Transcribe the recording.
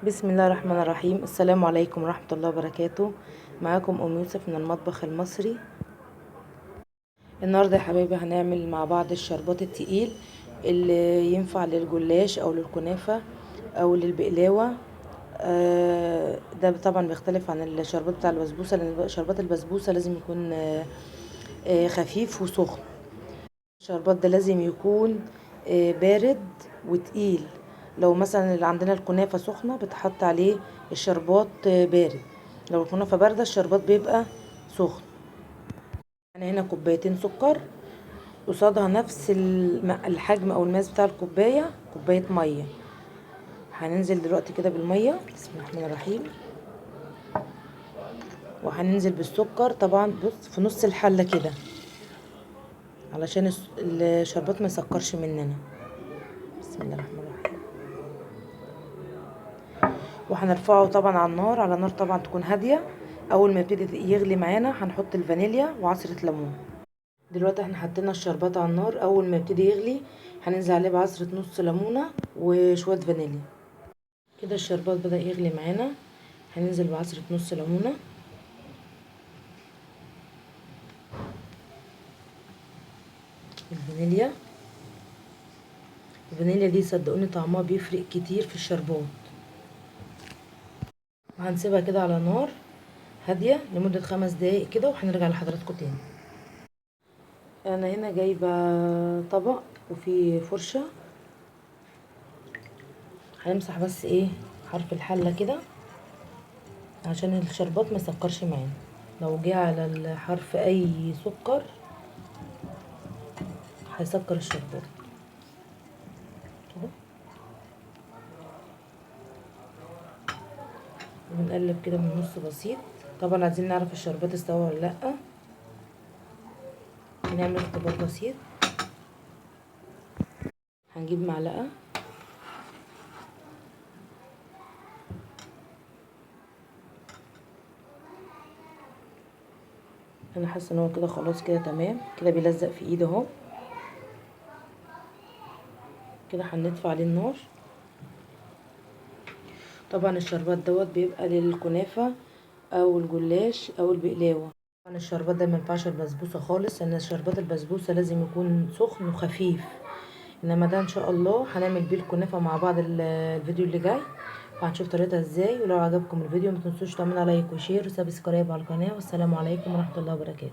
بسم الله الرحمن الرحيم. السلام عليكم ورحمة الله وبركاته. معاكم أم يوسف من المطبخ المصري. النهاردة يا حبايبي هنعمل مع بعض الشربات التقيل اللي ينفع للجلاش أو للكنافة أو للبقلاوة. ده طبعا بيختلف عن الشربات بتاع البسبوسة، لأن شربات البسبوسة لازم يكون خفيف وسخن. الشربات ده لازم يكون بارد وتقيل. لو مثلا اللي عندنا الكنافة سخنة بتحط عليه الشربات بارد، لو الكنافة باردة الشربات بيبقى سخن. انا هنا كوبايتين سكر، قصادها نفس الحجم او المقاس بتاع الكوباية كوباية مية. هننزل دلوقتي كده بالمية، بسم الله الرحمن الرحيم، وهننزل بالسكر طبعا بص في نص الحلة كده علشان الشربات ما يسكرش مننا. بسم الله الرحمن الرحيم. وهنرفعه طبعا على النار، على نار طبعا تكون هاديه. اول ما يبتدي يغلي معانا هنحط الفانيليا وعصره ليمون. دلوقتي احنا حطينا الشربات على النار، اول ما يبتدي يغلي هننزل عليه بعصره نص ليمونه وشويه فانيليا. كده الشربات بدأ يغلي معانا، هننزل بعصره نص ليمونه، الفانيليا دي صدقوني طعمها بيفرق كتير في الشربات. وهنسيبها كده على نار هاديه لمده 5 دقايق كده، وهنرجع لحضراتكم تاني. انا هنا جايبه طبق وفيه فرشه، هنمسح بس ايه حرف الحله كده عشان الشربات ما يسكرش معانا. لو جه على الحرف اي سكر هيسكر الشربات كده. بنقلب كده من نص بسيط. طبعا عايزين نعرف الشربات استوى ولا لا، هنعمل اختبار بسيط. هنجيب معلقه انا حاسه ان هو كده خلاص كده تمام كده، بيلزق في ايدي اهو. كده هندفع عليه النار. طبعا الشربات دوت بيبقى للكنافه او الجلاش او البقلاوه. طبعا الشربات ده مينفعش البسبوسه خالص، لان شربات البسبوسه لازم يكون سخن وخفيف. انما ده ان شاء الله هنعمل بيه الكنافه مع بعض الفيديو اللي جاي، وهنشوف طريقتها ازاي. ولو عجبكم الفيديو متنسوش تعملوا لايك وشير وسبسكرايب على القناه. والسلام عليكم ورحمه الله وبركاته.